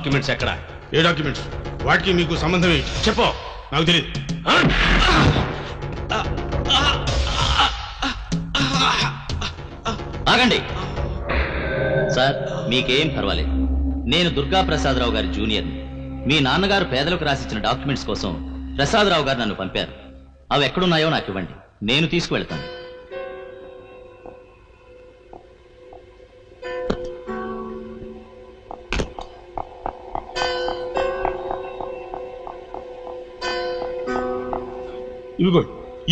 Documents ఎక్కడ? ఏ documents? వాటికి మీకు సంబంధం ఏంటి? చెప్పు. నాకు తెలియదు. ఆగండి సార్, మీకేం పర్వాలేదు. నేను దుర్గా ప్రసాదరావు గారి జూనియర్ని. మీ నాన్నగారు పేదలకు రాసిచ్చిన డాక్యుమెంట్స్ కోసం ప్రసాదరావు గారు నన్ను పంపారు. అవి ఎక్కడున్నాయో నాకు ఇవ్వండి, నేను తీసుకువెళ్తాను. ఇవిగో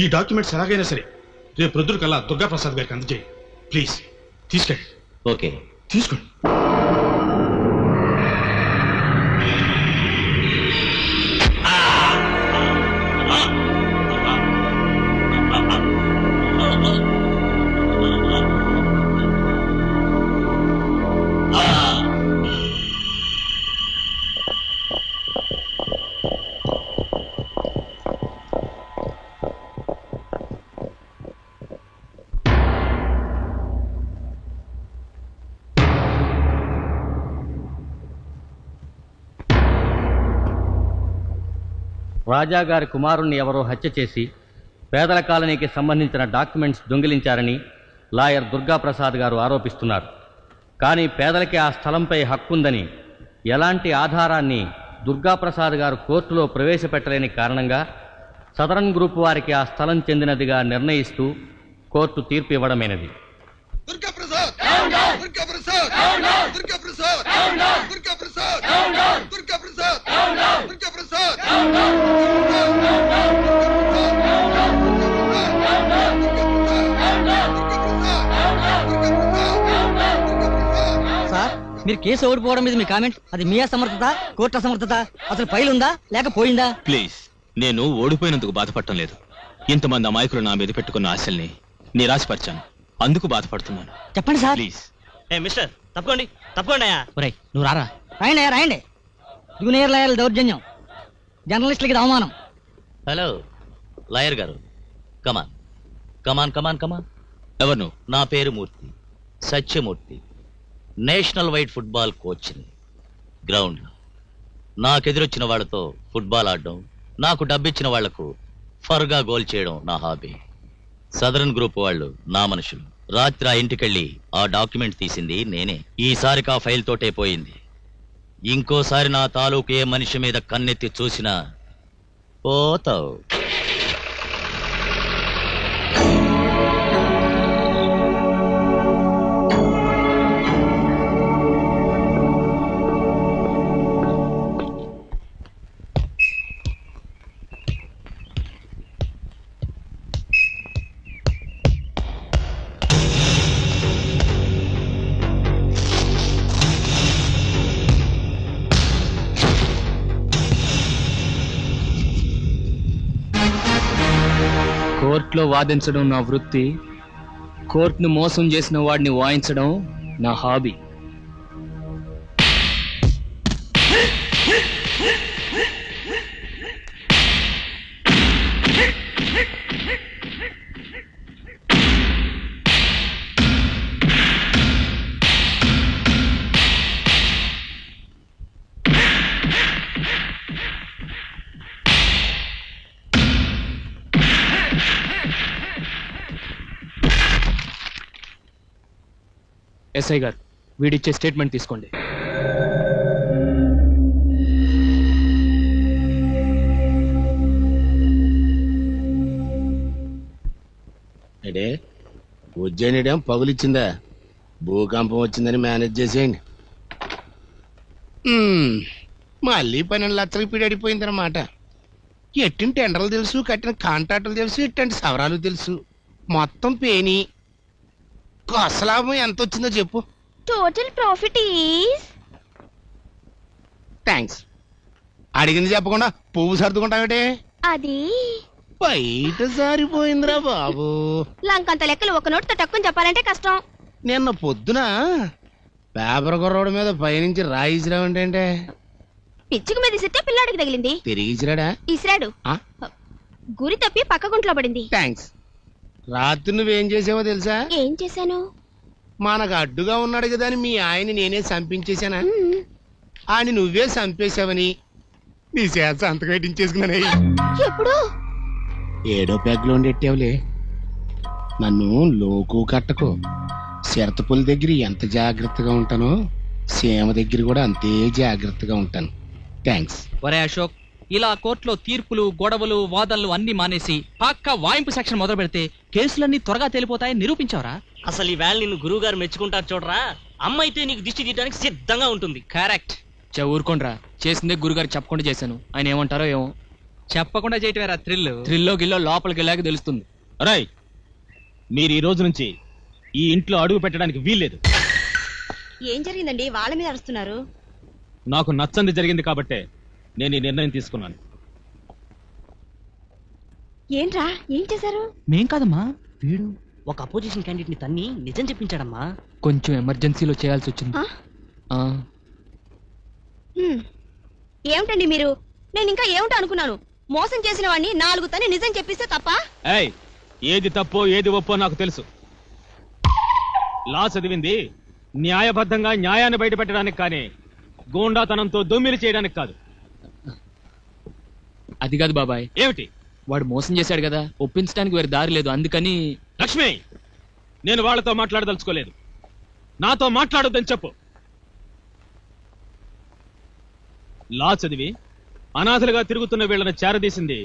ఈ డాక్యుమెంట్స్ ఎలాగైనా సరే రేపు ప్రొద్దున కల్లా దుర్గా ప్రసాద్ గారికి అందజేయి ప్లీజ్. తీసుకెళ్ళి. ఓకే, తీసుకోండి. రాజాగారి కుమారుణ్ణి ఎవరో హత్య చేసి పేదల కాలనీకి సంబంధించిన డాక్యుమెంట్స్ దొంగిలించారని లాయర్ దుర్గాప్రసాద్ గారు ఆరోపిస్తున్నారు. కానీ పేదలకి ఆ స్థలంపై హక్కుందని ఎలాంటి ఆధారాన్ని దుర్గాప్రసాద్ గారు కోర్టులో ప్రవేశపెట్టలేని కారణంగా సదరన్ గ్రూప్ వారికి ఆ స్థలం చెందినదిగా నిర్ణయిస్తూ కోర్టు తీర్పు ఇవ్వడమైనది. సార్, మీరు కేసు ఓడిపోవడం మీద మీ కామెంట్, అది మీ అసమర్థత, కోర్టు అసమర్థత? అసలు ఫైల్ ఉందా లేకపోయిందా? ప్లీజ్, నేను ఓడిపోయినందుకు బాధపడటం లేదు. ఇంతమంది అమాయకులు నా మీద పెట్టుకున్న ఆశల్ని నిరాశపరిచాను, అందుకు బాధపడుతున్నాను. చెప్పండి సార్. ప్లీజ్. మిస్టర్ తప్పుకోండి, తప్పుకోండి అయ్యా. ఒరేయ్, నువ్వు రారా. రాయండి అయ్యా, రాయండి. జూనియర్ లాయర్ల దౌర్జన్యం, జర్నలిస్టులకి ఇది అవమానం. హలో లాయర్ గారు, కమాన్ కమాన్ కమాన్ కమాన్. ఎవరు నువ్వు? నా పేరు Murthy, Satyamurthy. National wide football కోచ్ని. గ్రౌండ్లో నాకెదురొచ్చిన వాళ్లతో ఫుట్బాల్ ఆడడం, నాకు డబ్బిచ్చిన వాళ్లకు ఫర్గా గోల్ చేయడం నా హాబీ. సదరన్ గ్రూప్ వాళ్ళు నా మనుషులు. రాత్రి ఆ ఇంటికెళ్ళి ఆ డాక్యుమెంట్ తీసింది నేనే. ఈసారికి ఆ ఫైల్ తోటే పోయింది. ఇంకోసారి నా తాలూకు ఏ మనిషి మీద కన్నెత్తి చూసినా పోతావు. కోర్టులో వాదించడం నా వృత్తి, కోర్టును మోసం చేసిన వాడిని వాయించడం నా హాబీ. ఎస్ఐ గారు, వీడిచ్చే స్టేట్మెంట్ తీసుకోండి. అంటే ఉజ్జయినిడేం పగులిచ్చిందా? భూకంపం వచ్చిందని మేనేజ్ చేసేయండి. మళ్ళీ 12 లక్షలకు పీడడిపోయిందన్నమాట. ఎట్టిన టెండర్లు తెలుసు, కట్టిన కాంట్రాక్టులు తెలుసు, ఇట్టంటి సవరాలు తెలుసు. మొత్తం పేని కొసలాభం ఎంత వచ్చిందో చెప్పు. Total profit is. థ్యాంక్స్. అడిగింది చెప్పకుండా పువ్వు సర్దుకుంటావేటే? అది బయట సారిపోయిందిరా బాబు. లంకంత లెక్కలు ఒక నోటితో తక్కువ చెప్పాలంటే కష్టం. నిన్న పొద్దున పేపర్ కుర్రోడు మీద పైనుంచి రాయిసిరావంటే పిచ్చుకు మీద ఇసిరితే పిల్లాడికి తగిలింది. తిరిగి ఇసిరాడా? ఇసిరాడు. గురి తప్పి పక్క గుంట్లో పడింది. థ్యాంక్స్. రాత్రి నువ్వేం చేసావో తెలుసా? ఏం చేశాను? మనకు అడ్డుగా ఉన్నాడు కదా అని మీ ఆయన్ని నేనే చంపించేశానా? అని నువ్వే చంపేశావని నీ చేత సంతకం పెట్టించేసుకున్నానే. ఎప్పుడు? 7వ పెగ్లో ఉండేట్టేవులే. నన్ను లోకు కట్టకు. చిరతపుల దగ్గర ఎంత జాగ్రత్తగా ఉంటానో సీమ దగ్గర కూడా అంతే జాగ్రత్తగా ఉంటాను. థ్యాంక్స్. ఒరే అశోక్, ఇలా కోర్టులో తీర్పులు, గొడవలు, వాదనలు అన్ని మానేసి పక్కా వాయింపు సెక్షన్ మొదలు పెడితే కేసులన్నీ త్వరగా తేలిపోతాయని నిరూపించావరా? అసలు ఈ వేళ నిన్ను గురువు గారు మెచ్చుకుంటారు చూడరా. అమ్మ అయితే నీకు దిష్టి తీయడానికి సిద్ధంగా ఉంటుంది. కరెక్ట్. ఊరుకోండ్రా, చేసిందే గురుగారు చెప్పకుండా చేశాను. ఆయన ఏమంటారో ఏమో. చెప్పకుండా చేయటమేరా థ్రిల్లో గిల్లో లోపలికి వెళ్ళాక తెలుస్తుంది. రాయ్, మీరు ఈ రోజు నుంచి ఈ ఇంట్లో అడుగు పెట్టడానికి వీల్లేదు. ఏం జరిగిందండి? వాళ్ళ మీద అరుస్తున్నారు. నాకు నచ్చంది జరిగింది కాబట్టే నేను ఈ నిర్ణయం తీసుకున్నాను. ఏంట్రా, ఏం చేశారు? మేం కాదమ్మా, వీడు ఒక అపోజిషన్ క్యాండిడేట్ ని తన్ని నిజం చెప్పించాడమ్మా. కొంచెం ఎమర్జెన్సీలో చేయాల్సి వచ్చింది. ఏమిటండి మీరు? నేను ఇంకా ఏమిటో అనుకున్నాను. మోసం చేసిన వాడిని 4 తని నిజం చెప్పిస్తే తప్ప? ఏయ్, ఏది తప్పో ఏది ఒప్పో నాకు తెలుసు. లా చదివింది న్యాయబద్ధంగా న్యాయాన్ని బయటపెట్టడానికి కానీ గూండాతనంతో దొమ్మిలి చేయడానికి కాదు. అది కాదు బాబాయ్. ఏమిటి? వాడు మోసం చేశాడు కదా, ఒప్పించడానికి వేరే దారి లేదు. అందుకని. లక్ష్మి, నేను వాళ్ళతో మాట్లాడదలుచుకోలేదు. నాతో మాట్లాడొద్దని చెప్పు. లా చదివి అనాథలుగా తిరుగుతున్న వీళ్ళని చేరదీసింది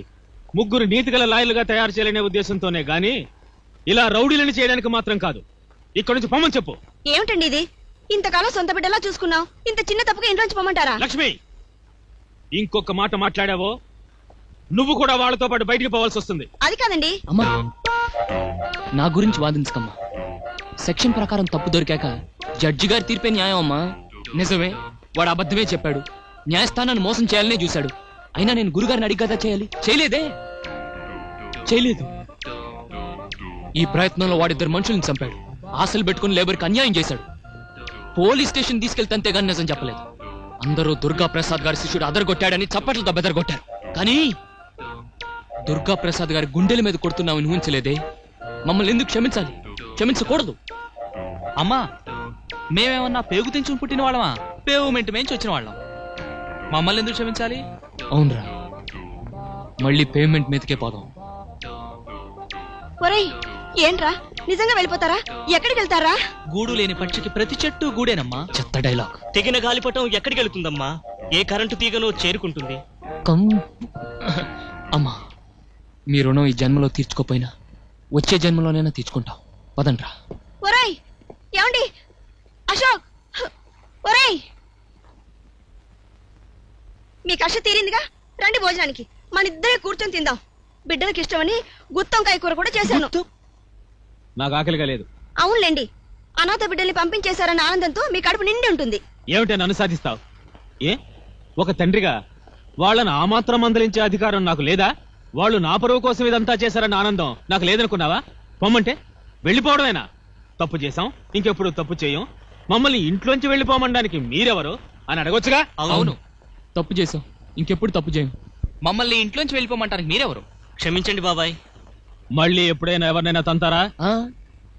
3 నీతిగల లాయర్లుగా తయారు చేయాలనే ఉద్దేశంతోనే గాని ఇలా రౌడీలను చేయడానికి మాత్రం కాదు. ఇక్కడి నుంచి పొమ్మని చెప్పు. ఏమిటండి ఇది? ఇంతకాలం సొంత బిడ్డలా చూసుకున్నావు, ఇంత చిన్న తప్పుగా ఇంట్లోంచి పొమ్మంటారా? లక్ష్మి, ఇంకొక మాట మాట్లాడావో నువ్వు కూడా వాళ్ళతో పాటు బయటికి పోవాల్సి వస్తుంది. అది కాదండి. అమ్మా, నా గురించి వాదించకమ్మా. సెక్షన్ ప్రకారం తప్పు దొరికాక జడ్జి గారి తీర్పే న్యాయం అమ్మా. నిజమే, వాడు అబద్ధమే చెప్పాడు. న్యాయస్థానాన్ని మోసం చేయాలనే చూశాడు. అయినా నేను గురుగారిని అడిగి కదా చేయాలి. చేయలేదు. ఈ ప్రయత్నంలో వాడిద్దరు మనుషుల్ని చంపాడు. ఆశలు పెట్టుకుని లేబర్కి అన్యాయం చేశాడు. పోలీస్ స్టేషన్ తీసుకెళ్తే అంతేగాని నిజం చెప్పలేదు. అందరూ దుర్గా ప్రసాద్ గారి శిష్యుడు అదరగొట్టాడని చప్పట్లతో బెదరగొట్టారు. కానీ దుర్గా ప్రసాద్ గారి గుండెల మీద కొడుతున్నామని ఊహించలేదే. మమ్మల్ని ఎందుకు క్షమించాలి? క్షమించకూడదు. అమ్మా, మేమేమన్నా పేగు తెంచుకుని పుట్టిన వాళ్ళమా? పేమెంట్ మేంచి వచ్చిన వాళ్ళం. మమ్మల్ని ఎందుకు క్షమించాలి? అవునరా, మళ్ళీ పేమెంట్ మీదకే పోదాం. ఒరేయ్, ఏంట్రా, నిజంగా వెళ్ళిపోతారా? ఎక్కడికి వెళ్తారా? గూడు లేని పక్షికి ప్రతి చెట్టు గూడేనమ్మా. చెత్త డైలాగ్. తెగిన గాలిపటం ఎక్కడికి వెళుతుందమ్మా? ఏ కరెంటు తీగనో చేరుకుంటుంది. అమ్మా, మీ రుణం ఈ జన్మలో తీర్చుకోపోయినా వచ్చే జన్మలోనైనా తీర్చుకుంటాం. పదండ్రా. ఒరేయ్, ఏమండి? అశోక్, ఒరేయ్, మీ కష్ట తీరిందిగా, రండి భోజనానికి. మన ఇద్దరే కూర్చొని తిందాం. బిడ్డలకు ఇష్టమని గుత్తొంకాయ కూర కూడా చేశాను. నాకు ఆకలిగా లేదు. అవునులేండి, అనాథ బిడ్డల్ని పంపించేశారన్న ఆనందంతో మీ కడుపు నిండి ఉంటుంది. ఏమిటి నన్ను సాధిస్తావు? ఒక తండ్రిగా వాళ్ళని ఆ మాత్రం మందలించే అధికారం నాకు లేదా? వాళ్ళు నా పరువు కోసం ఇదంతా చేశారన్న ఆనందం నాకు లేదనుకున్నావా? పొమ్మంటే వెళ్ళిపోవడమేనా? తప్పు చేశాం, ఇంకెప్పుడు తప్పు చేయం, మమ్మల్ని ఇంట్లోంచి వెళ్ళిపోమనడానికి మీరెవరు అని అడగొచ్చుగా. అవును, తప్పు చేశాం, ఇంకెప్పుడు తప్పు చేయం. మమ్మల్ని ఇంట్లోంచి వెళ్ళిపోమంటానికి మీరెవరు? క్షమించండి బాబాయ్. మళ్ళీ ఎప్పుడైనా ఎవరినైనా తంతారా?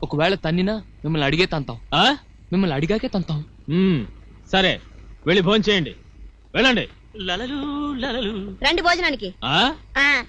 ఒకవేళ తన్నినా మిమ్మల్ని అడిగే తంతాం. మిమ్మల్ని అడిగాకే తంతాం. సరే, వెళ్ళి భోంచేయండి. వెళ్ళండి. లలలు లలలు. రండి భోజనానికి.